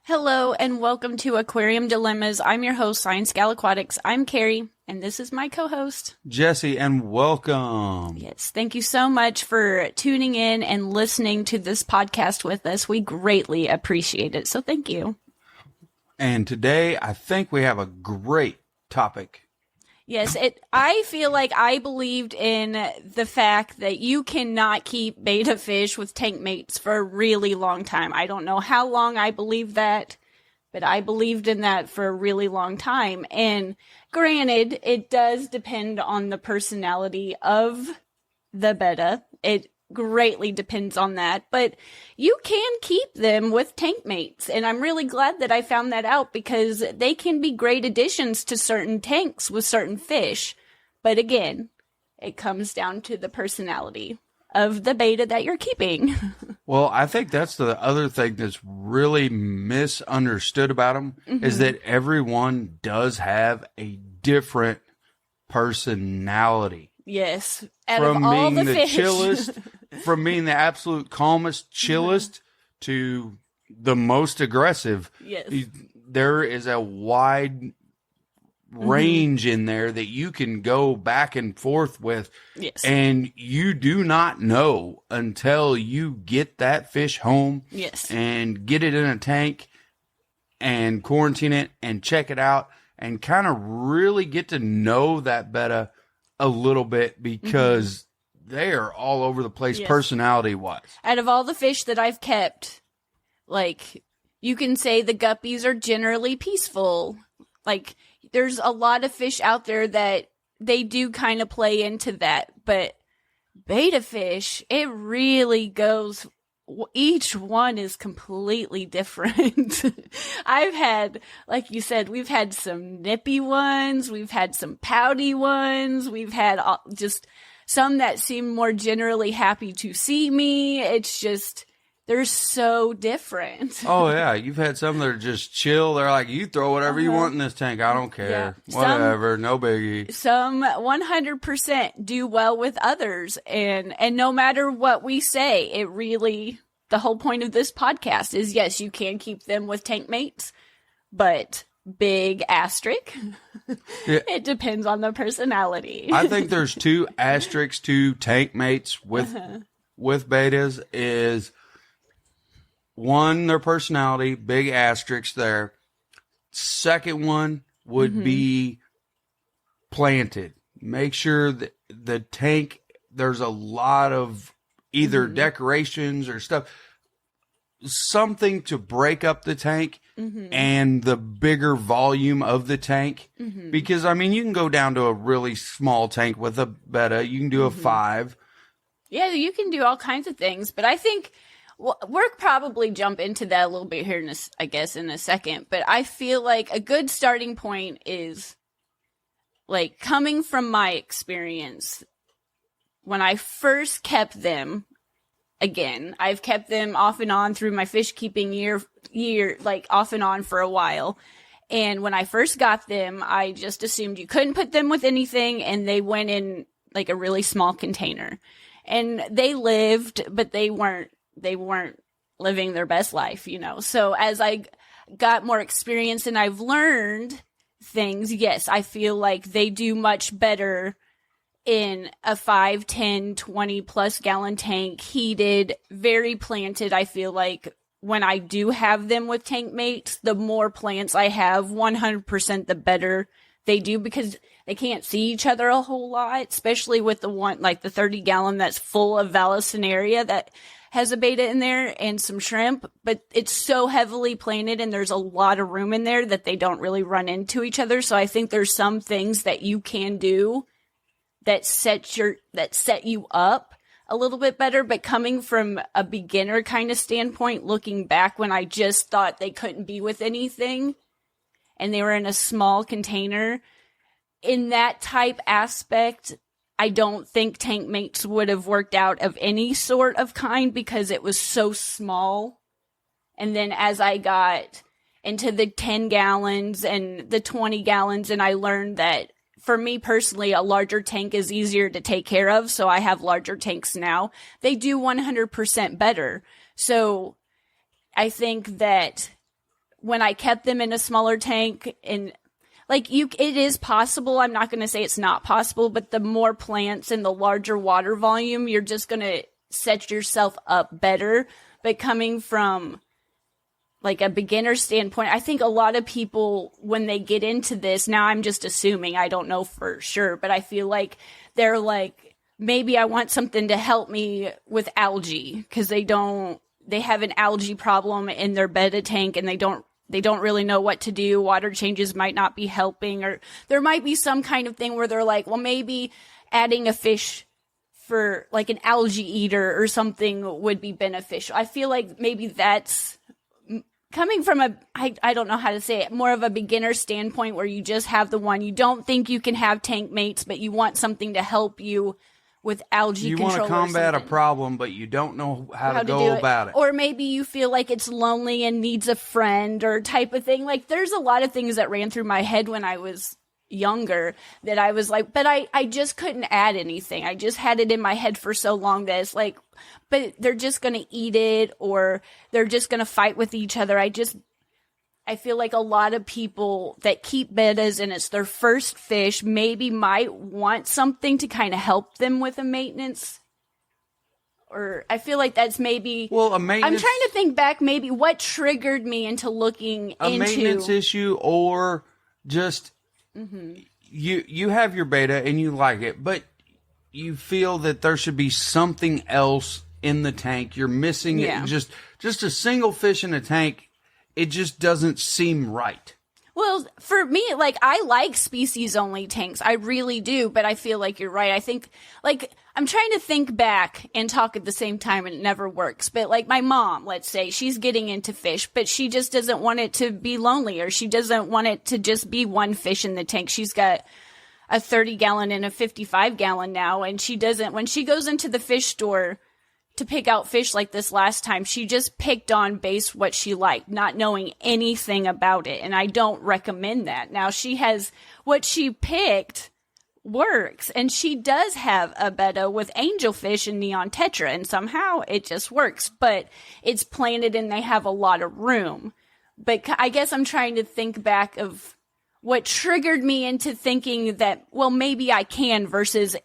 Hello and welcome to Aquarium Dilemmas. I'm your host, ScienceGal Aquatics. I'm Kerri, and this is my co-host, Jesse, and welcome. Yes, thank you so much for tuning in and listening to this podcast with us. We greatly appreciate it, so thank you. And today, I think we have a great topic. Yes, I feel like I believed in the fact that you cannot keep betta fish with tank mates for a really long time. I don't know how long I believed that, but I believed in that for a really long time. And granted, it does depend on the personality of the betta. It greatly depends on that, but you can keep them with tank mates, and I'm really glad that I found that out because they can be great additions to certain tanks with certain fish. But again, it comes down to the personality of the betta that you're keeping. Well, I think that's the other thing that's really misunderstood about them is that everyone does have a different personality. Yes, out of all the fish. Chillest, from being the absolute calmest, chillest to the most aggressive. Yes. There is a wide range in there that you can go back and forth with. Yes. And you do not know until you get that fish home. Yes. And get it in a tank and quarantine it and check it out and kind of really get to know that betta a little bit because they are all over the place personality-wise. Out of all the fish that I've kept, like, you can say the guppies are generally peaceful. Like, there's a lot of fish out there that they do kind of play into that. But betta fish, it really goes... Each one is completely different. I've had, like you said, we've had some nippy ones. We've had some pouty ones. We've had just some that seem more generally happy to see me. It's just, they're so different. Oh, yeah. You've had some that are just chill. They're like, you throw whatever you want in this tank. I don't care. Yeah. Whatever. No biggie. Some 100% do well with others. And no matter what we say, it really, the whole point of this podcast is, yes, you can keep them with tank mates, but big asterisk. Yeah. It depends on the personality. I think there's two asterisks to tank mates with bettas is... One, their personality, big asterisk there. Second one would be planted. Make sure that the tank, there's a lot of either decorations or stuff, something to break up the tank and the bigger volume of the tank. Because, I mean, you can go down to a really small tank with a betta. You can do a 5. Yeah, you can do all kinds of things. But I think... Well, we'll probably jump into that a little bit here, in a second. But I feel like a good starting point is, like, coming from my experience, when I first kept them, again, I've kept them off and on through my fish keeping year, like, off and on for a while. And when I first got them, I just assumed you couldn't put them with anything, and they went in, like, a really small container. And they lived, but they weren't living their best life, you know. So as I got more experience and I've learned things, yes, I feel like they do much better in a 5, 10, 20 plus gallon tank, heated, very planted. I feel like when I do have them with tank mates, the more plants I have, 100% the better they do, because they can't see each other a whole lot, especially with the one, like the 30 gallon that's full of Vallisneria that has a betta in there and some shrimp, but it's so heavily planted and there's a lot of room in there that they don't really run into each other. So I think there's some things that you can do that set you up a little bit better. But coming from a beginner kind of standpoint, looking back when I just thought they couldn't be with anything and they were in a small container, in that type aspect, I don't think tank mates would have worked out of any sort of kind because it was so small. And then as I got into the 10 gallons and the 20 gallons, and I learned that for me personally, a larger tank is easier to take care of. So I have larger tanks now. They do 100% better. So I think that when I kept them in a smaller tank, and like it is possible. I'm not going to say it's not possible, but the more plants and the larger water volume, you're just going to set yourself up better. But coming from like a beginner standpoint, I think a lot of people, when they get into this, now I'm just assuming, I don't know for sure, but I feel like they're like, maybe I want something to help me with algae, because they have an algae problem in their Betta tank, and they don't really know what to do. Water changes might not be helping, or there might be some kind of thing where they're like, well, maybe adding a fish for like an algae eater or something would be beneficial. I feel like maybe that's coming from I don't know how to say it, more of a beginner standpoint, where you just have the one. You don't think you can have tank mates, but you want something to help you with algae control. You want to combat a problem, but you don't know how to go about it. Or maybe you feel like it's lonely and needs a friend, or type of thing. Like, there's a lot of things that ran through my head when I was younger that I was like, but I just couldn't add anything. I just had it in my head for so long that it's like, but they're just going to eat it, or they're just going to fight with each other. I feel like a lot of people that keep bettas and it's their first fish maybe might want something to kind of help them with a maintenance. Or I feel like that's maybe, well, a maintenance, I'm trying to think back, maybe what triggered me into looking into a maintenance issue, or just you have your Betta and you like it, but you feel that there should be something else in the tank. You're missing it. Just a single fish in a tank, it just doesn't seem right. Well, for me, like, I like species-only tanks. I really do, but I feel like you're right. I think, like, I'm trying to think back and talk at the same time, and it never works. But, like, my mom, let's say, she's getting into fish, but she just doesn't want it to be lonely, or she doesn't want it to just be one fish in the tank. She's got a 30-gallon and a 55-gallon now, and she doesn't, when she goes into the fish store to pick out fish like this last time, she just picked on base what she liked, not knowing anything about it. And I don't recommend that. Now, she has, what she picked works, and she does have a Betta with angelfish and neon tetra, and somehow it just works, but it's planted and they have a lot of room. But I guess I'm trying to think back of what triggered me into thinking that, well, maybe I can, versus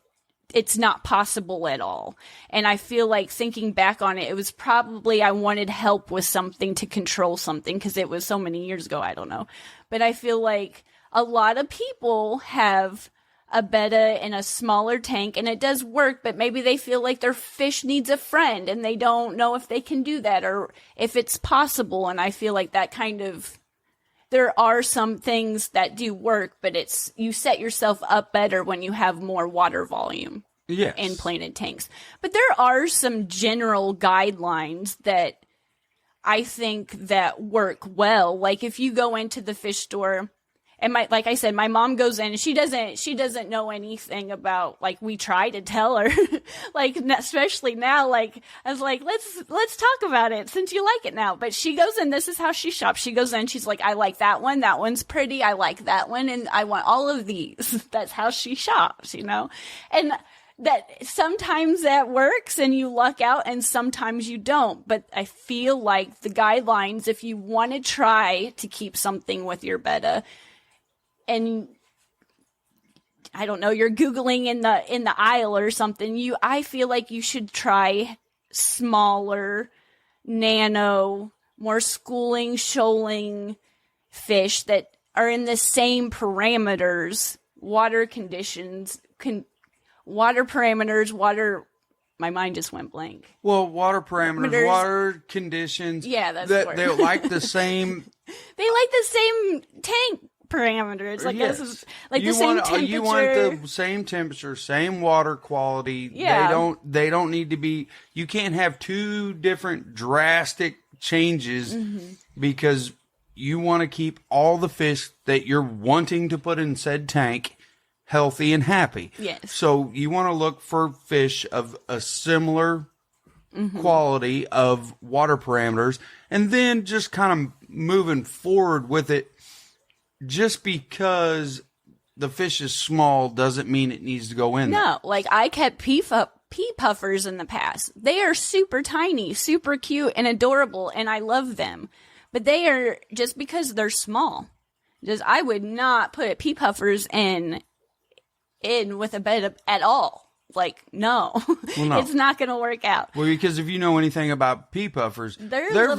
it's not possible at all. And I feel like, thinking back on it, it was probably I wanted help with something to control something, because it was so many years ago, I don't know. But I feel like a lot of people have a Betta in a smaller tank, and it does work, but maybe they feel like their fish needs a friend, and they don't know if they can do that or if it's possible. And I feel like that kind of, there are some things that do work, but it's, you set yourself up better when you have more water volume in planted tanks. But there are some general guidelines that I think that work well. Like, if you go into the fish store, and like I said, my mom goes in and she doesn't know anything about, like, we try to tell her, like, especially now, like, I was like, let's talk about it since you like it now. But she goes in, this is how she shops. She goes in, she's like, I like that one. That one's pretty. I like that one. And I want all of these. That's how she shops, you know? And that sometimes that works and you luck out, and sometimes you don't. But I feel like the guidelines, if you want to try to keep something with your Betta, and I don't know, you're Googling in the aisle or something, I feel like you should try smaller, nano, more schooling, shoaling fish that are in the same parameters, water conditions, water parameters, my mind just went blank. Well, water parameters, water conditions. Yeah, that's that they like the same. They like the same tank parameters, like, yes. This is like the same temperature. You want the same temperature, same water quality. Yeah. They don't need to be. You can't have two different drastic changes because you want to keep all the fish that you're wanting to put in said tank healthy and happy. Yes. So you want to look for fish of a similar quality of water parameters, and then just kind of moving forward with it. Just because the fish is small doesn't mean it needs to go in there. No, like, I kept pea puffers in the past. They are super tiny, super cute and adorable, and I love them. But they are, just because they're small, just I would not put pea puffers in with a betta at all. Like, no, Well, no. It's not going to work out. Well, because if you know anything about pea puffers, they're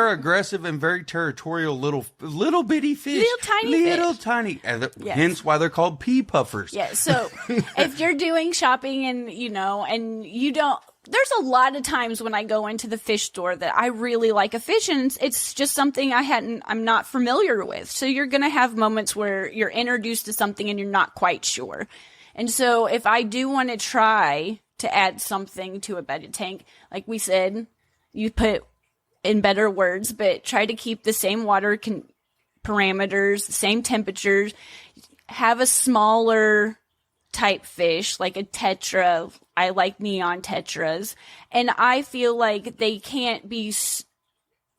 aggressive and very territorial little bitty fish. Little tiny fish. Yes. Hence why they're called pea puffers. Yeah, so if you're doing shopping and, and you don't, there's a lot of times when I go into the fish store that I really like a fish and it's just something I'm not familiar with. So you're going to have moments where you're introduced to something and you're not quite sure. And so if I do want to try to add something to a bedded tank, like we said, you put in better words, but try to keep the same water parameters, the same temperatures, have a smaller type fish, like a tetra. I like neon tetras. And I feel like they can't be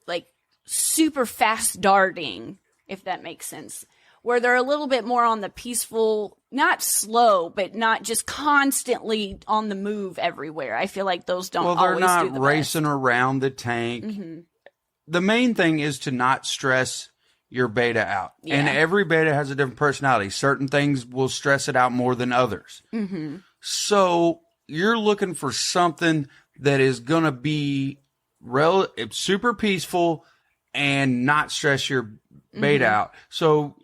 like super fast darting, if that makes sense. Where they're a little bit more on the peaceful, not slow, but not just constantly on the move everywhere. I feel like those don't always do the best. Well, they're not racing around the tank. Mm-hmm. The main thing is to not stress your betta out. Yeah. And every betta has a different personality. Certain things will stress it out more than others. Mm-hmm. So you're looking for something that is going to be super peaceful and not stress your betta out. So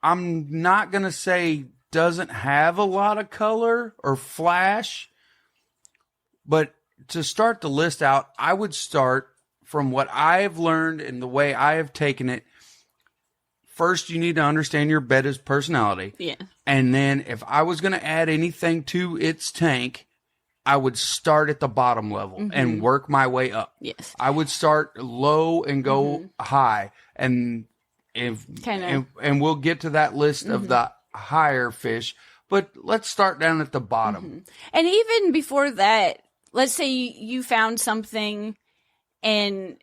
I'm not going to say doesn't have a lot of color or flash, but to start the list out, I would start from what I have learned and the way I have taken it. First, you need to understand your betta's personality. Yeah. And then if I was going to add anything to its tank, I would start at the bottom level and work my way up. Yes. I would start low and go high. And and we'll get to that list of the higher fish, but let's start down at the bottom. And even before that, let's say you found something and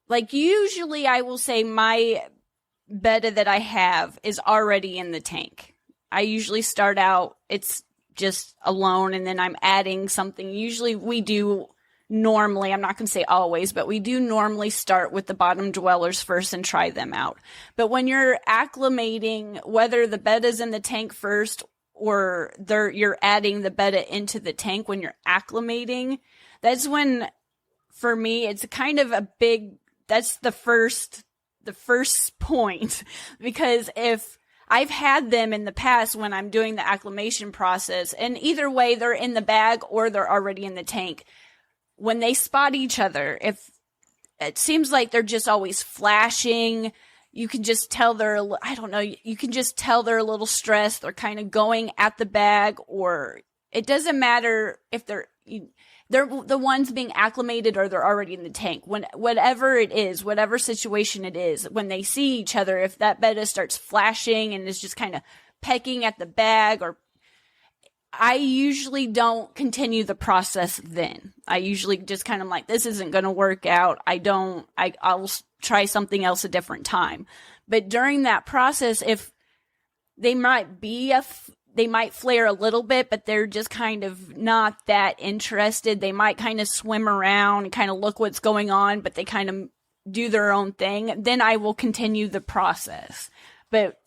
like usually I will say my betta that I have is already in the tank. I usually start out, it's just alone and then I'm adding something. Usually we do normally, I'm not going to say always, but we do normally start with the bottom dwellers first and try them out. But when you're acclimating, whether the betta's in the tank first or you're adding the betta into the tank, when you're acclimating, that's when, for me, it's kind of that's the first point. Because if I've had them in the past when I'm doing the acclimation process, and either way, they're in the bag or they're already in the tank. When they spot each other, if it seems like they're just always flashing, you can just tell you can just tell they're a little stressed. They're kind of going at the bag, or it doesn't matter if they're the ones being acclimated or they're already in the tank. Whatever it is, whatever situation it is, when they see each other, if that betta starts flashing and is just kind of pecking at the bag, or I usually don't continue the process then. I usually just kind of like, this isn't going to work out. I'll try something else a different time. But during that process, if they might flare a little bit, but they're just kind of not that interested. They might kind of swim around and kind of look what's going on, but they kind of do their own thing. Then I will continue the process. But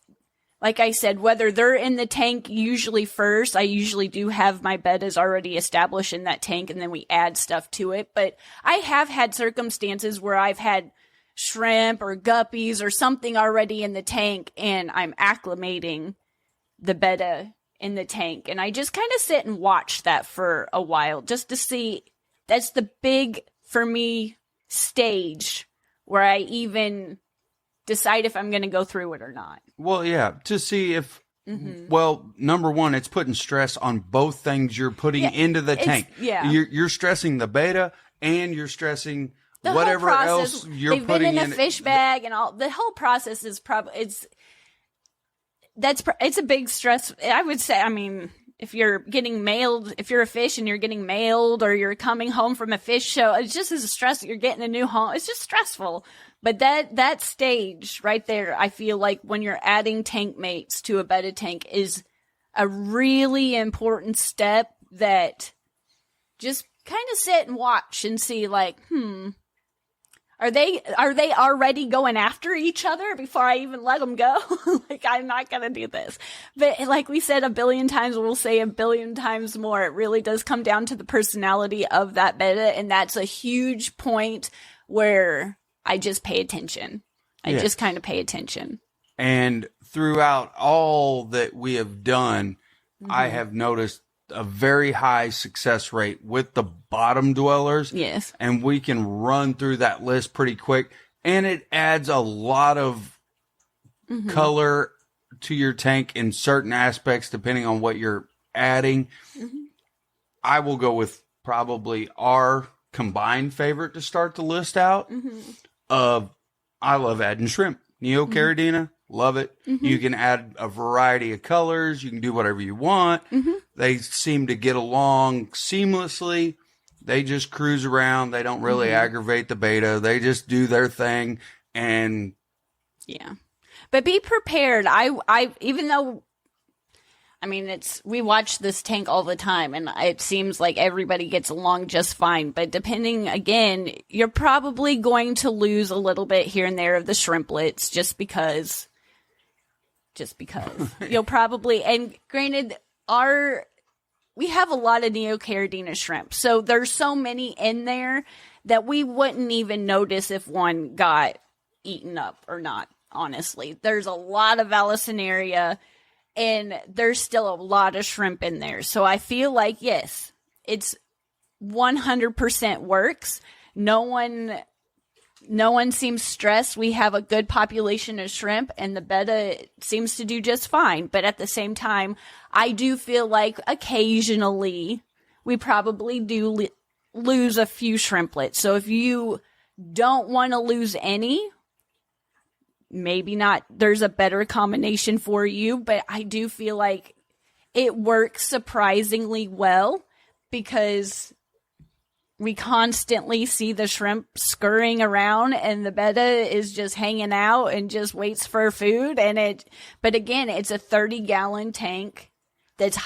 like I said, whether they're in the tank usually first, I usually do have my bettas already established in that tank and then we add stuff to it. But I have had circumstances where I've had shrimp or guppies or something already in the tank and I'm acclimating the betta in the tank. And I just kind of sit and watch that for a while just to see. That's the big, for me, stage where I even decide if I'm going to go through it or not. Well, yeah, to see if, well, number one, it's putting stress on both things you're putting into the tank. Yeah. You're stressing the betta and you're stressing the whatever else you're they've putting in. They've been in a fish bag and all. The whole process is it's a big stress. I would say, I mean, if you're getting mailed, if you're a fish and you're getting mailed or you're coming home from a fish show, it's just as a stress that you're getting a new home. It's just stressful. But that stage right there, I feel like when you're adding tank mates to a betta tank is a really important step that just kind of sit and watch and see like, Are they already going after each other before I even let them go? Like, I'm not going to do this. But like we said a billion times, we'll say a billion times more. It really does come down to the personality of that betta. And that's a huge point where I just pay attention. I just kind of pay attention. And throughout all that we have done, I have noticed a very high success rate with the bottom dwellers. Yes. And we can run through that list pretty quick. And it adds a lot of color to your tank in certain aspects, depending on what you're adding. I will go with probably our combined favorite to start the list out of, I love adding shrimp. Neocaridina, love it. You can add a variety of colors. You can do whatever you want. They seem to get along seamlessly. They just cruise around. They don't really aggravate the betta. They just do their thing. And yeah, but be prepared. I even though, I mean, we watch this tank all the time, and it seems like everybody gets along just fine. But depending, again, you're probably going to lose a little bit here and there of the shrimplets just because you'll probably, and granted, we have a lot of Neocaridina shrimp. So there's so many in there that we wouldn't even notice if one got eaten up or not, honestly. There's a lot of Vallisneria, and there's still a lot of shrimp in there. So I feel like, yes, it's 100% works. No one seems stressed. We have a good population of shrimp, and the betta seems to do just fine. But at the same time, I do feel like occasionally we probably do lose a few shrimplets. So if you don't want to lose any, maybe not, there's a better combination for you. But I do feel like it works surprisingly well because we constantly see the shrimp scurrying around, and the betta is just hanging out and just waits for food. But again, it's a 30-gallon tank that's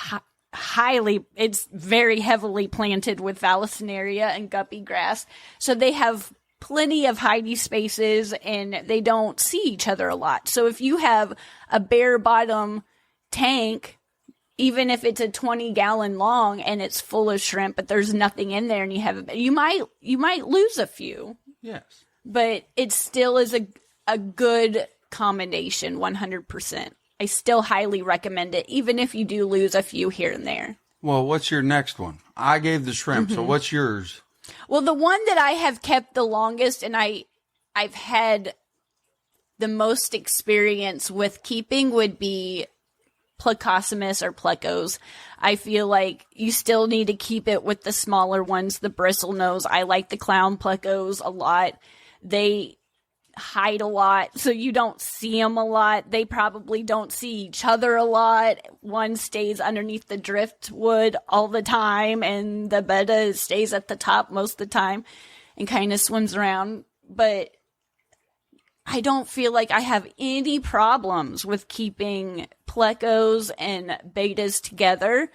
it's very heavily planted with Vallisneria and guppy grass. So they have plenty of hidey spaces, and they don't see each other a lot. So if you have a bare bottom tank, even if it's a 20-gallon long and it's full of shrimp, but there's nothing in there, and you might lose a few. Yes. But it still is a good combination, 100%. I still highly recommend it, even if you do lose a few here and there. Well, what's your next one? I gave the shrimp, so what's yours? Well, the one that I have kept the longest, and I've had the most experience with keeping, would be Plecostomus or plecos. I feel like you still need to keep it with the smaller ones, the bristlenose. I like the clown plecos a lot. They hide a lot, so you don't see them a lot. They probably don't see each other a lot. One stays underneath the driftwood all the time, and the betta stays at the top most of the time and kind of swims around. But I don't feel like I have any problems with keeping plecos and bettas together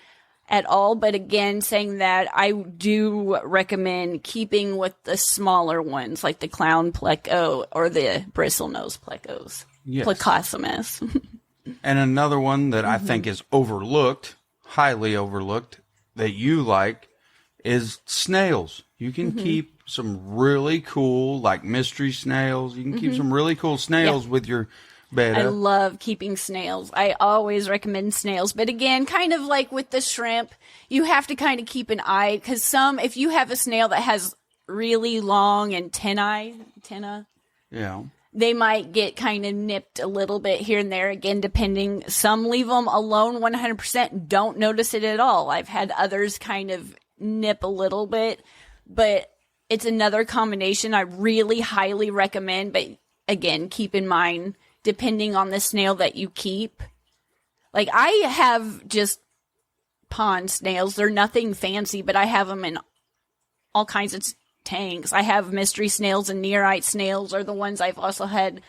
at all. But again, saying that, I do recommend keeping with the smaller ones, like the clown pleco or the bristlenose plecos. Yes. Plecostomus. And another one that I think is overlooked, highly overlooked, that you like, is snails. You can keep some really cool, like mystery snails. You can keep some really cool snails with your betta. I love keeping snails. I always recommend snails. But again, kind of like with the shrimp, you have to kind of keep an eye, because if you have a snail that has really long antenna, Yeah. they might get kind of nipped a little bit here and there. Again, depending, some leave them alone 100%, don't notice it at all. I've had others kind of nip a little bit, but it's another combination I really highly recommend. But again, keep in mind, depending on the snail that you keep. Like, I have just pond snails. They're nothing fancy, but I have them in all kinds of tanks. I have mystery snails, and nearite snails are the ones I've also had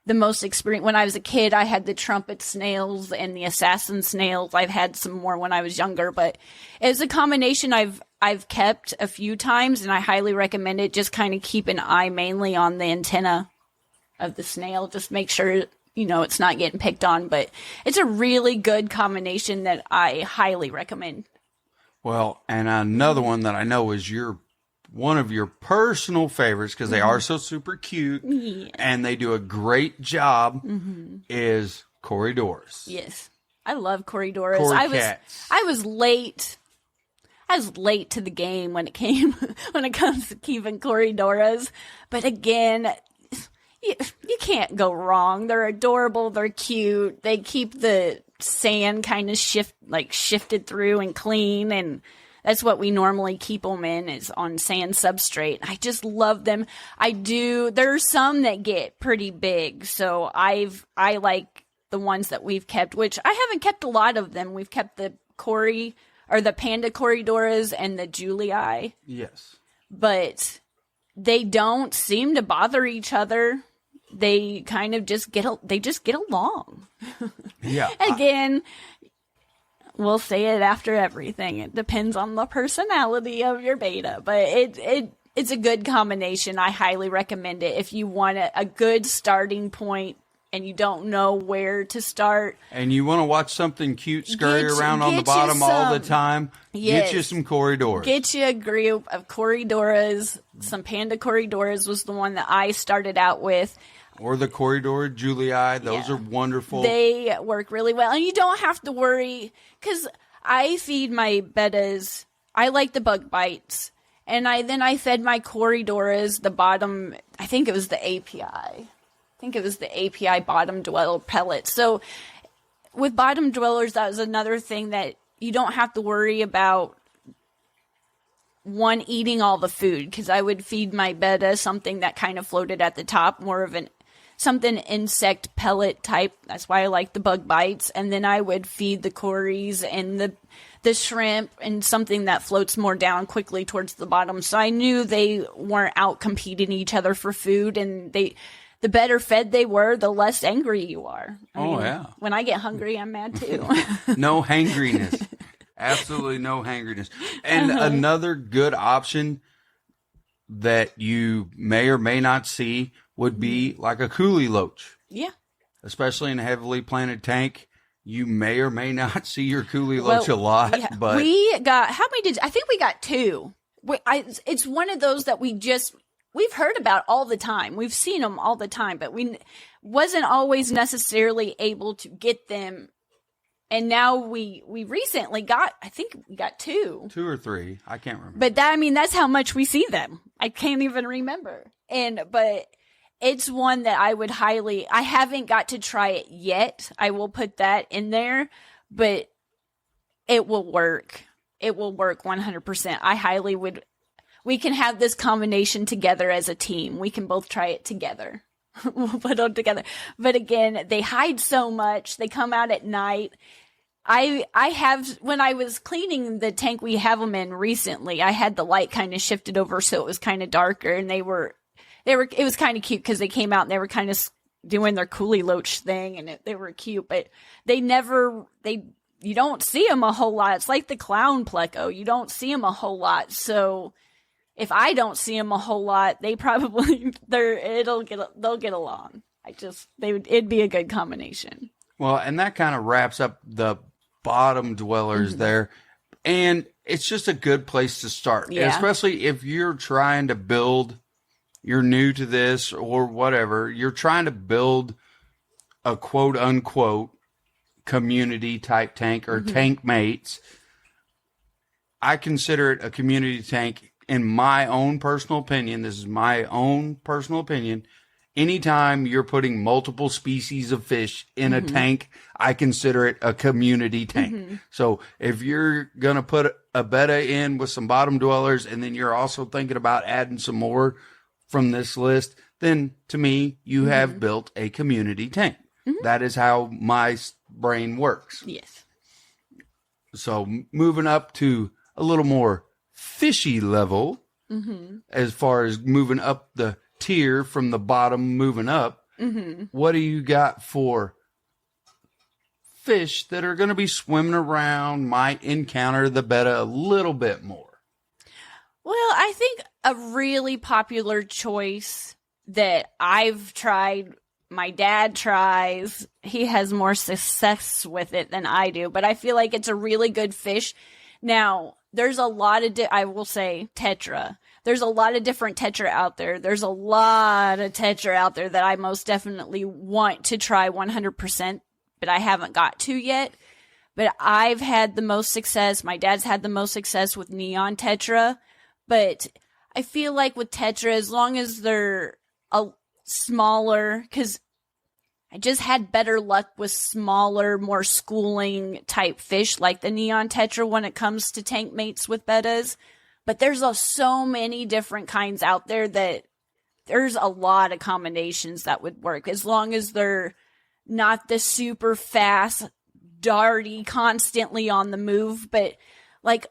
the most experience. When I was a kid, I had the trumpet snails and the assassin snails. I've had some more when I was younger, but it's a combination I've I've kept a few times, and I highly recommend it. Just kind of keep an eye mainly on the antenna of the snail. Just make sure, it's not getting picked on. But it's a really good combination that I highly recommend. Well, and another one that I know is one of your personal favorites, because they are so super cute and they do a great job, is Corridoras. Yes. I love Corridoras. I was late. I was late to the game when it comes to keeping Corridoras. But again, you can't go wrong. They're adorable. They're cute. They keep the sand kind of shifted through and clean, and that's what we normally keep them in, is on sand substrate. I just love them. There's some that get pretty big, so I like the ones that we've kept, which I haven't kept a lot of them. We've kept the panda Corridoras and the Julii. Yes. But they don't seem to bother each other. They kind of just get along. Yeah. Again, we'll say it after everything. It depends on the personality of your beta, but it's a good combination. I highly recommend it if you want a good starting point and you don't know where to start. And you want to watch something cute scurry around on the bottom all the time. Yes. Get you some Corridoras. Get you a group of Corridoras. Some panda Corridoras was the one that I started out with. Or the Corridor Julii. Those are wonderful. They work really well. And you don't have to worry, because I feed my bettas. I like the bug bites. And I fed my Corridoras the bottom, I think it was the API. Bottom dweller pellets. So with bottom dwellers, that was another thing that you don't have to worry about one eating all the food, because I would feed my betta something that kind of floated at the top, more of something insect pellet type. That's why I like the bug bites. And then I would feed the corries and the shrimp and something that floats more down quickly towards the bottom. So I knew they weren't out competing each other for food, and the better fed they were, the less angry you are. I mean, when I get hungry, I'm mad too. No hangriness. Absolutely no hangriness. And another good option that you may or may not see would be like a coolie loach. Yeah. Especially in a heavily planted tank. You may or may not see your coolie loach a lot. Yeah. But I think we got 2. It's one of those that we've heard about all the time. We've seen them all the time, but we wasn't always necessarily able to get them. And now we recently got 2. 2 or 3. I can't remember. But that's how much we see them. I can't even remember. But it's one that I haven't got to try it yet. I will put that in there, but it will work. It will work 100%. We can have this combination together as a team. We can both try it together. We'll put them together. But again, they hide so much. They come out at night. When I was cleaning the tank we have them in recently, I had the light kind of shifted over so it was kind of darker, and it was kind of cute because they came out and they were kind of doing their coolie loach thing, and they were cute, but you don't see them a whole lot. It's like the clown pleco. You don't see them a whole lot. So if I don't see them a whole lot, they probably they'll get along. It'd be a good combination. Well, and that kind of wraps up the bottom dwellers there. And it's just a good place to start, especially if you're trying to you're new to this or whatever, you're trying to build a quote unquote community type tank or tank mates. I consider it a community tank in my own personal opinion. This is my own personal opinion. Anytime you're putting multiple species of fish in a tank, I consider it a community tank. So if you're going to put a betta in with some bottom dwellers, and then you're also thinking about adding some more from this list, then to me, you have built a community tank. That is how my brain works. Yes. So moving up to a little more fishy level, as far as moving up the tier from the bottom moving up, what do you got for fish that are going to be swimming around, might encounter the betta a little bit more? Well, I think a really popular choice that I've tried, my dad tries, he has more success with it than I do, but I feel like it's a really good fish. Now, there's a lot of, I will say, tetra. There's a lot of different tetra out there. There's a lot of tetra out there that I most definitely want to try 100%, but I haven't got to yet. But I've had the most success. My dad's had the most success with neon tetra. But I feel like with tetra, as long as they're a smaller, because I just had better luck with smaller, more schooling type fish like the neon tetra when it comes to tank mates with bettas. But there's so many different kinds out there that there's a lot of combinations that would work as long as they're not the super fast, darty, constantly on the move. But like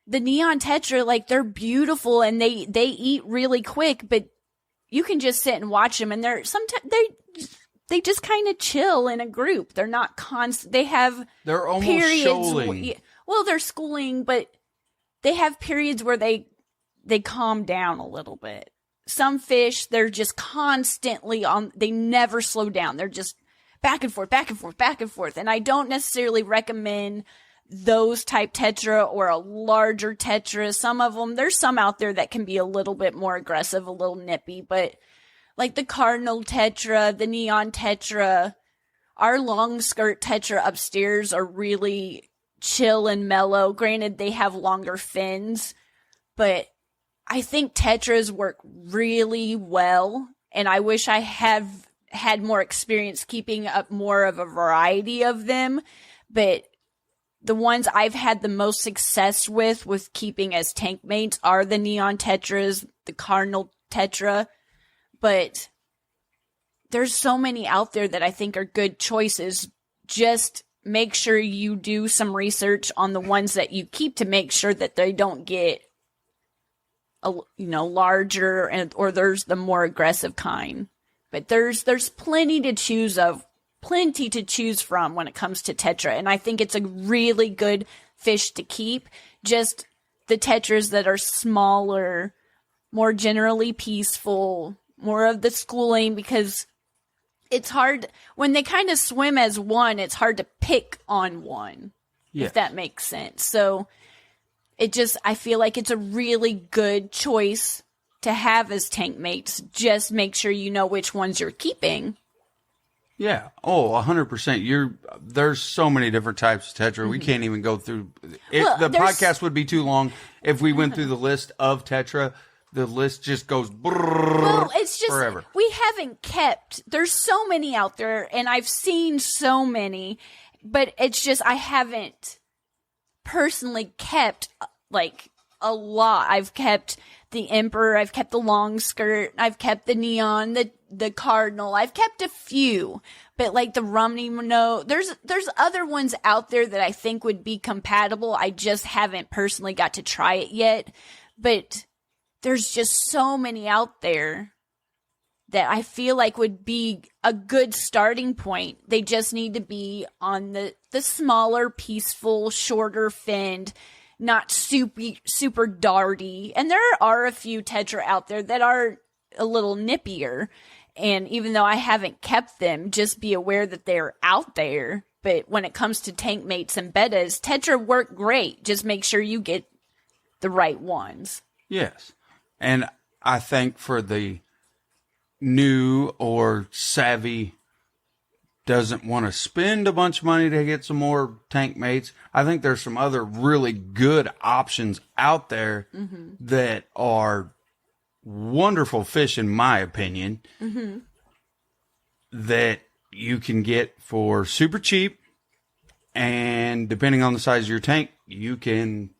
the neon tetra, like they're beautiful and they eat really quick, but you can just sit and watch them and they're sometimes they just kind of chill in a group. They're not constant. They're almost periods. shoaling. Well, they're schooling, but they have periods where they calm down a little bit. Some fish, they're just constantly on. They never slow down. They're just back and forth, back and forth, back and forth. And I don't necessarily recommend those type tetra or a larger tetra. Some of them, there's some out there that can be a little bit more aggressive, a little nippy, but like the cardinal tetra, the neon tetra, our long skirt tetra upstairs are really chill and mellow. Granted, they have longer fins, but I think tetras work really well. And I wish I have had more experience keeping up more of a variety of them. But the ones I've had the most success with keeping as tank mates are the neon tetras, the cardinal tetra. But there's so many out there that I think are good choices. Just make sure you do some research on the ones that you keep to make sure that they don't get larger or there's the more aggressive kind. But there's plenty to choose from when it comes to tetra, and I think it's a really good fish to keep. Just the tetras that are smaller, more generally peaceful, more of the schooling, because it's hard when they kind of swim as one, it's hard to pick on one. Yes. If that makes sense. So I feel like it's a really good choice to have as tank mates. Just make sure you know which ones you're keeping. Yeah. Oh, 100%. There's so many different types of tetra. Mm-hmm. We can't even go through it. Well, the podcast would be too long if we went through the list of tetra. The list just goes it's just forever. We haven't kept. There's so many out there, and I've seen so many, but it's just I haven't personally kept like a lot. I've kept the emperor. I've kept the long skirt. I've kept the neon. The cardinal. I've kept a few, but like the rumney, no. There's other ones out there that I think would be compatible. I just haven't personally got to try it yet, but there's just so many out there that I feel like would be a good starting point. They just need to be on the smaller, peaceful, shorter finned, not super darty. And there are a few tetra out there that are a little nippier. And even though I haven't kept them, just be aware that they're out there. But when it comes to tank mates and bettas, tetra work great. Just make sure you get the right ones. Yes. And I think for the new or savvy doesn't want to spend a bunch of money to get some more tank mates, I think there's some other really good options out there that are wonderful fish, in my opinion, that you can get for super cheap. And depending on the size of your tank, you can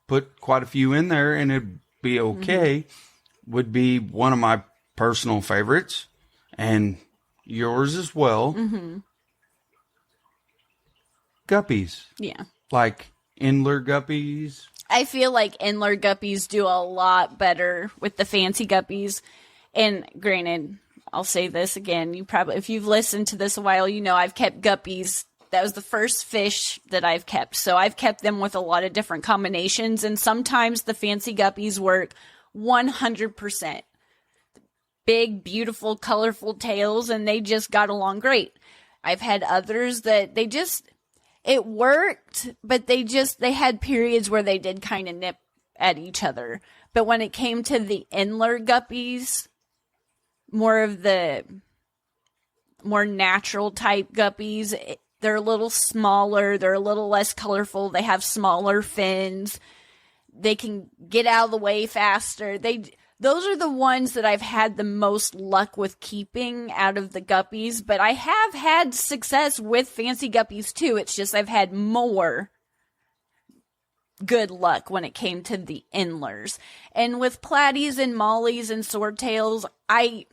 put quite a few in there and it'd be okay. Would be one of my personal favorites, and yours as well. Guppies. Yeah. Like Endler guppies. I feel like Endler guppies do a lot better with the fancy guppies. And granted, I'll say this again, if you've listened to this a while, you know I've kept guppies That was the first fish that I've kept. So I've kept them with a lot of different combinations, and sometimes the fancy guppies work 100%. Big, beautiful, colorful tails, and they just got along great. I've had others that it worked, but they had periods where they did kind of nip at each other. But when it came to the Endler guppies, more of the more natural type guppies, they're a little smaller, they're a little less colorful, they have smaller fins, they can get out of the way faster. Those are the ones that I've had the most luck with keeping out of the guppies, but I have had success with fancy guppies too. It's just I've had more good luck when it came to the Endlers. And with platies and mollies and swordtails, I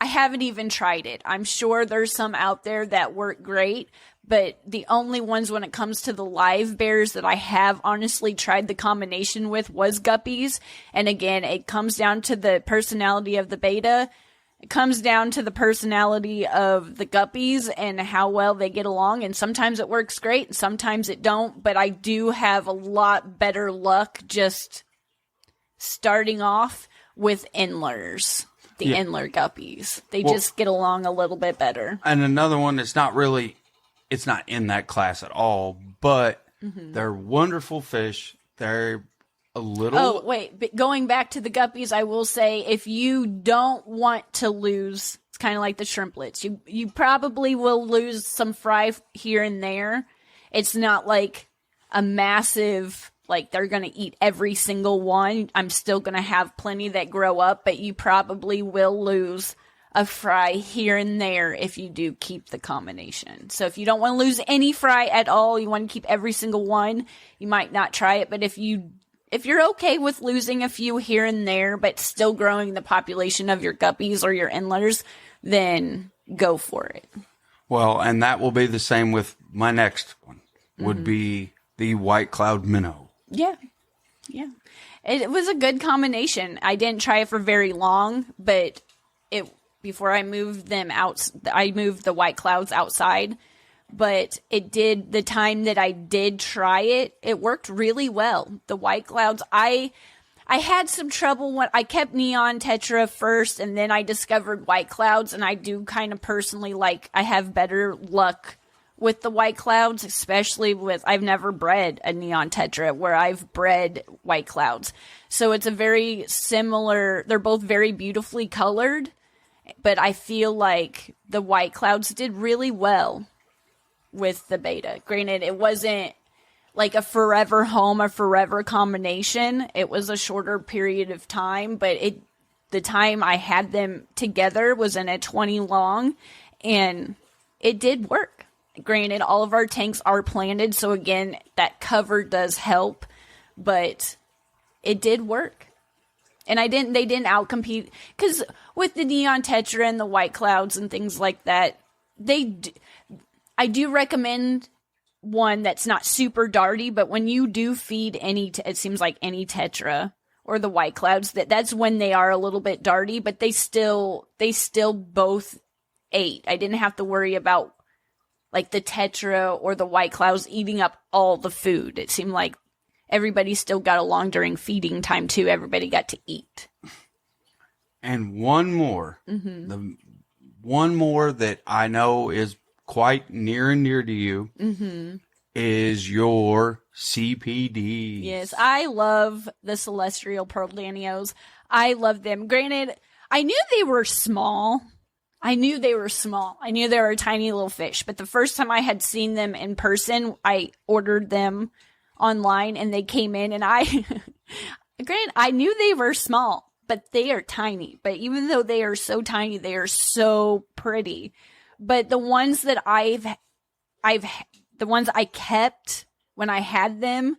haven't even tried it. I'm sure there's some out there that work great, but the only ones when it comes to the live bears that I have honestly tried the combination with was guppies. And again, it comes down to the personality of the beta. It comes down to the personality of the guppies and how well they get along. And sometimes it works great and sometimes it don't. But I do have a lot better luck just starting off with Endlers. The Endler guppies. They just get along a little bit better. And another one that's it's not in that class at all, but they're wonderful fish. They're a little... Oh, wait. But going back to the guppies, I will say if you don't want to lose, it's kind of like the shrimplets. You probably will lose some fry here and there. It's not like a massive... Like, they're going to eat every single one. I'm still going to have plenty that grow up, but you probably will lose a fry here and there if you do keep the combination. So if you don't want to lose any fry at all, you want to keep every single one, you might not try it. But if you're okay with losing a few here and there, but still growing the population of your guppies or your Endlers, then go for it. Well, and that will be the same with my next one, would be the white cloud minnow. Yeah. It was a good combination. I didn't try it for very long, but before I moved them out, I moved the white clouds outside. But the time that I did try it, it worked really well. The white clouds, I had some trouble when I kept neon tetra first, and then I discovered white clouds, and I do kind of personally I have better luck with the white clouds, especially I've never bred a neon tetra where I've bred white clouds. So it's a very similar, they're both very beautifully colored, but I feel like the white clouds did really well with the beta. Granted, it wasn't like a forever home, a forever combination. It was a shorter period of time, but the time I had them together was in a 20 long, and it did work. Granted, all of our tanks are planted, so again, that cover does help, but it did work. And they didn't outcompete, because with the neon tetra and the white clouds and things like that, I do recommend one that's not super darty, but when you do feed it seems like any tetra or the white clouds, that's when they are a little bit darty, but they still both ate. I didn't have to worry about like the tetra or the white clouds eating up all the food. It seemed like everybody still got along during feeding time too. Everybody got to eat. And one more, the one more that I know is quite near and dear to you is your CPD. Yes, I love the celestial pearl danios. I love them. Granted, I knew they were small. I knew they were a tiny little fish. But the first time I had seen them in person, I ordered them online and they came in, and granted, I knew they were small, but they are tiny. But even though they are so tiny, they are so pretty. But the ones that the ones I kept when I had them,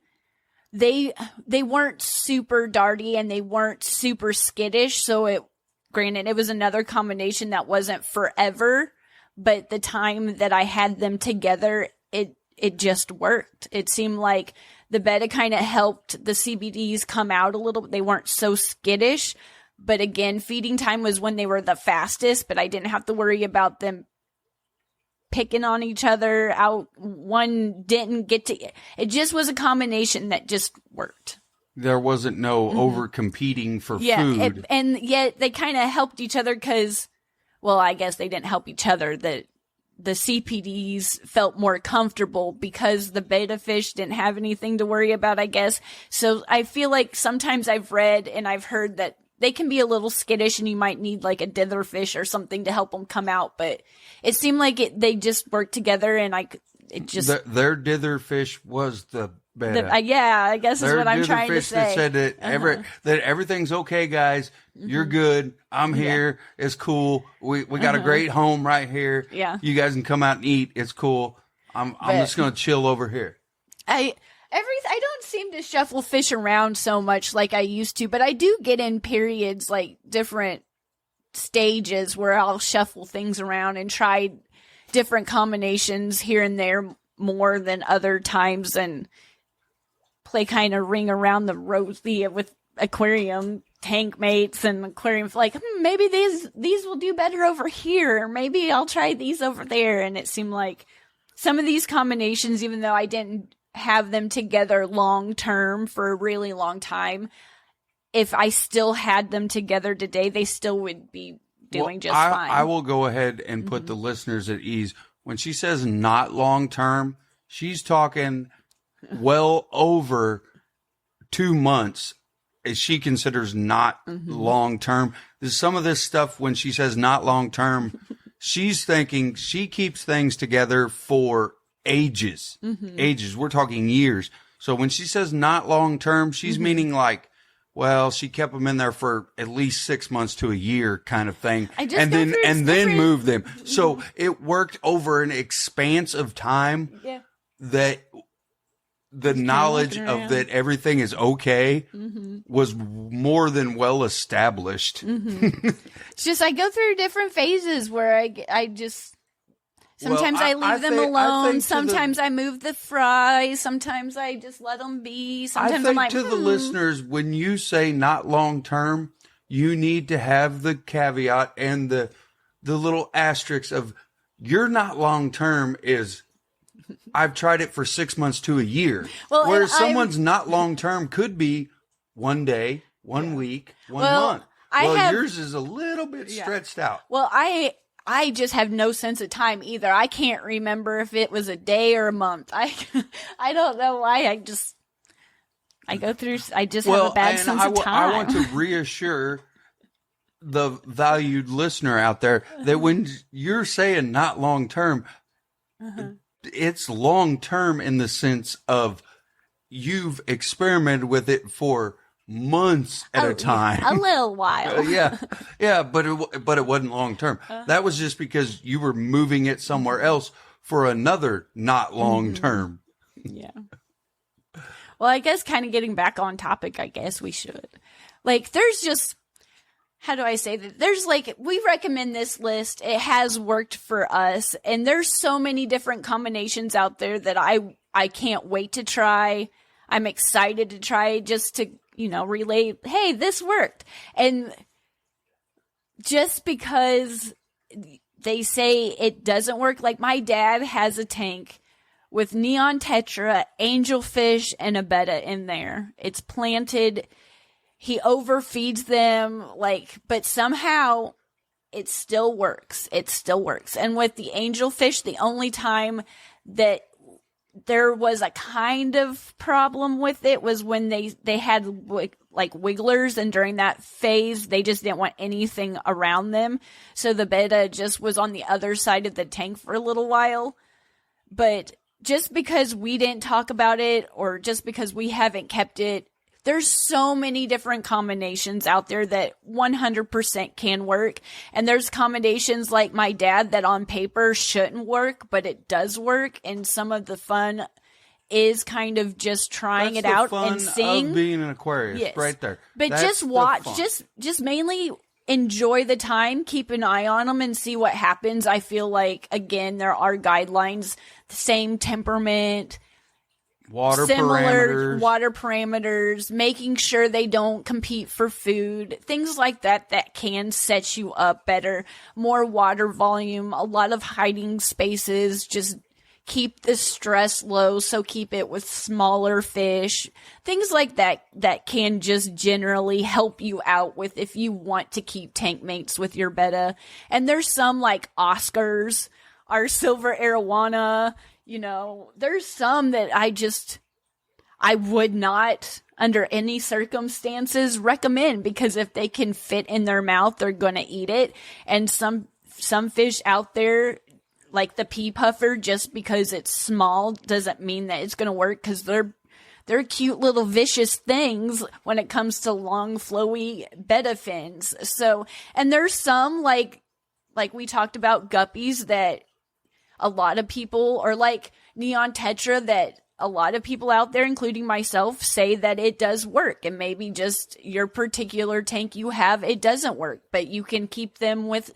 they weren't super darty and they weren't super skittish. So granted, it was another combination that wasn't forever, but the time that I had them together, it just worked. It seemed like the betta kind of helped the CBDs come out a little bit. They weren't so skittish, but again, feeding time was when they were the fastest, but I didn't have to worry about them picking on each other out. One didn't get to, it just was a combination that just worked. There wasn't no over competing for food. And yet they kind of helped each other because, well, I guess they didn't help each other. The CPDs felt more comfortable because the betta fish didn't have anything to worry about, I guess. So I feel like sometimes I've read and I've heard that they can be a little skittish and you might need like a dither fish or something to help them come out. But it seemed like they just worked together and their dither fish was the betta. I guess is what I'm trying to say. That said that everything's okay, guys. You're good. I'm here. It's cool. We got a great home right here. Yeah. You guys can come out and eat. It's cool. I'm just gonna chill over here. I don't seem to shuffle fish around so much like I used to, but I do get in periods, like different stages where I'll shuffle things around and try different combinations here and there more than other times and play kind of ring around the rosy with aquarium tank mates and aquarium, like, maybe these will do better over here, or maybe I'll try these over there. And it seemed like some of these combinations, even though I didn't have them together long term for a really long time, if I still had them together today, they still would be doing just fine. I will go ahead and put the listeners at ease. When she says not long term, she's talking well over 2 months. She considers not long term. Some of this stuff, when she says not long term, she's thinking she keeps things together for ages. Ages. We're talking years. So when she says not long term, she's meaning like, well, she kept them in there for at least 6 months to a year kind of thing. And then moved them. So it worked over an expanse of time that the knowledge of that everything is okay was more than well established. It's just I go through different phases where I just sometimes I leave them alone. Sometimes I move the fry. Sometimes I just let them be. Sometimes I'm like, to the listeners, when you say not long term, you need to have the caveat and the little asterisk of you're not long term is I've tried it for 6 months to a year. Well, whereas someone's not long term could be 1 day, 1 week, 1 month. Yours is a little bit stretched out. Well, I just have no sense of time either. I can't remember if it was a day or a month. I don't know why. I just have a bad sense of time. I want to reassure the valued listener out there that when you're saying not long term, it's long term in the sense of you've experimented with it for months at a time. A little while. But it wasn't long term. That was just because you were moving it somewhere else for another not long term. Yeah. Well, I guess kind of getting back on topic, I guess we should. Like, there's just, how do I say that? There's like, we recommend this list. It has worked for us. And there's so many different combinations out there that I can't wait to try. I'm excited to try just to, relay, hey, this worked. And just because they say it doesn't work, like my dad has a tank with neon tetra, angelfish, and a betta in there. It's planted. He overfeeds them, but somehow it still works. It still works. And with the angelfish, the only time that there was a kind of problem with it was when they had wigglers, and during that phase, they just didn't want anything around them. So the betta just was on the other side of the tank for a little while. But just because we didn't talk about it, or just because we haven't kept it, there's so many different combinations out there that 100% can work. And there's combinations like my dad that on paper shouldn't work, but it does work. And some of the fun is kind of just trying it out and seeing. Of being an aquarist, right there. But just watch, just mainly enjoy the time, keep an eye on them and see what happens. I feel like, again, there are guidelines, the same temperament. similar water parameters, making sure they don't compete for food, things like that can set you up better. More water volume, a lot of hiding spaces, just keep the stress low, so keep it with smaller fish. Things like that can just generally help you out with if you want to keep tank mates with your betta. And there's some like Oscars, our silver arowana, there's some that I would not under any circumstances recommend, because if they can fit in their mouth, they're going to eat it. And some fish out there, like the pea puffer, just because it's small doesn't mean that it's going to work, because they're cute little vicious things when it comes to long flowy betta fins. So, and there's some like we talked about guppies that a lot of people, or like neon tetra, that a lot of people out there, including myself, say that it does work. And maybe just your particular tank you have, it doesn't work, but you can keep them with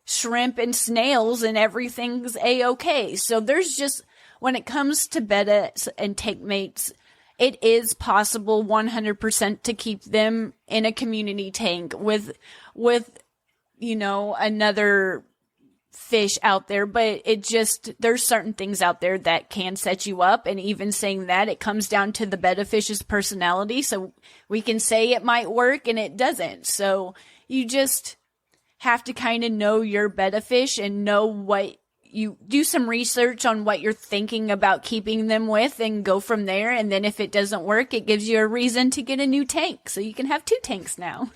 shrimp and snails and everything's a-okay. So there's just, when it comes to betta and tank mates, it is possible 100% to keep them in a community tank with another fish out there. But there's certain things out there that can set you up. And even saying that, it comes down to the betta fish's personality. So we can say it might work and it doesn't. So you just have to kind of know your betta fish and know what you do, some research on what you're thinking about keeping them with, and go from there. And then if it doesn't work, it gives you a reason to get a new tank. So you can have 2 tanks now.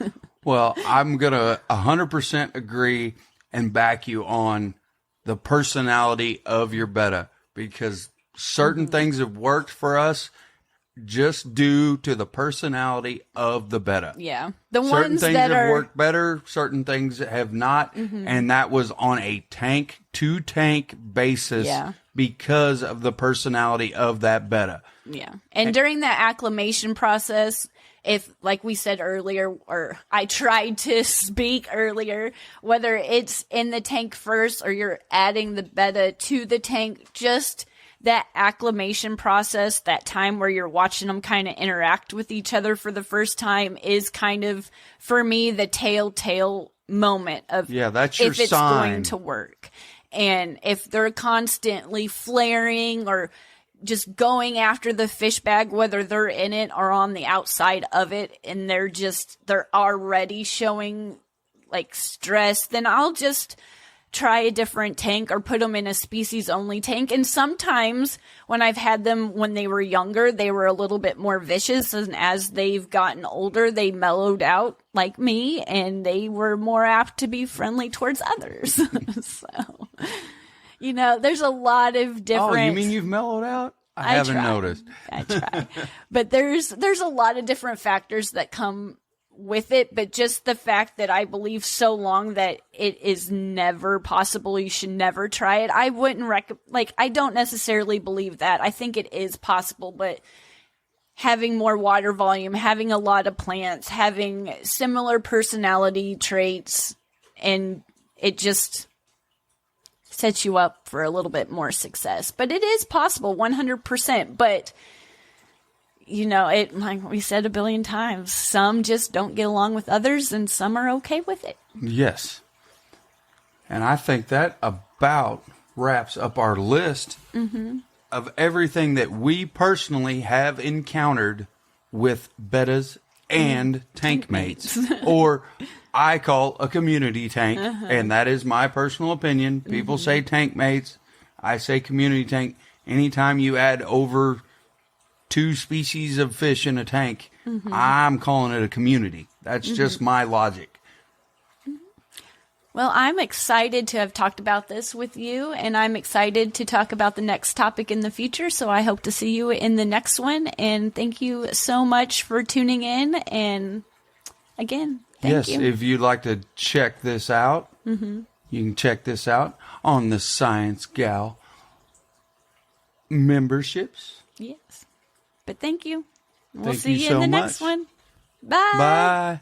Well, I'm going to 100% agree and back you on the personality of your betta, because certain things have worked for us just due to the personality of the betta. Yeah. Certain things have worked better, certain things have not. And that was on a tank to tank basis because of the personality of that betta. Yeah. And during that acclimation process, if, like we said earlier, or I tried to speak earlier, whether it's in the tank first or you're adding the betta to the tank, just that acclimation process, that time where you're watching them kind of interact with each other for the first time, is kind of, for me, the telltale moment of that's your if it's sign. going to work. And if they're constantly flaring or just going after the fish bag, whether they're in it or on the outside of it, and they're already showing like stress, then I'll just try a different tank or put them in a species only tank. And sometimes when I've had them when they were younger, they were a little bit more vicious, and as they've gotten older, they mellowed out like me, and they were more apt to be friendly towards others. So, there's a lot of different... Oh, you mean you've mellowed out? I haven't noticed. I try. But there's a lot of different factors that come with it, but just the fact that I believe so long that it is never possible, you should never try it. I wouldn't I don't necessarily believe that. I think it is possible, but having more water volume, having a lot of plants, having similar personality traits, and it just sets you up for a little bit more success. But it is possible 100%, but it, like we said a billion times, some just don't get along with others, and some are okay with it. Yes. And I think that about wraps up our list of everything that we personally have encountered with bettas and tank mates, or I call a community tank, and that is my personal opinion. People say tank mates, I say community tank. Anytime you add over 2 species of fish in a tank, I'm calling it a community. That's just my logic. Well, I'm excited to have talked about this with you, and I'm excited to talk about the next topic in the future. So I hope to see you in the next one. And thank you so much for tuning in. And again, thank you. If you'd like to check this out, you can check this out on the ScienceGal memberships. Yes. But thank you. We'll Thank see you you so in the much. next one. Bye. Bye.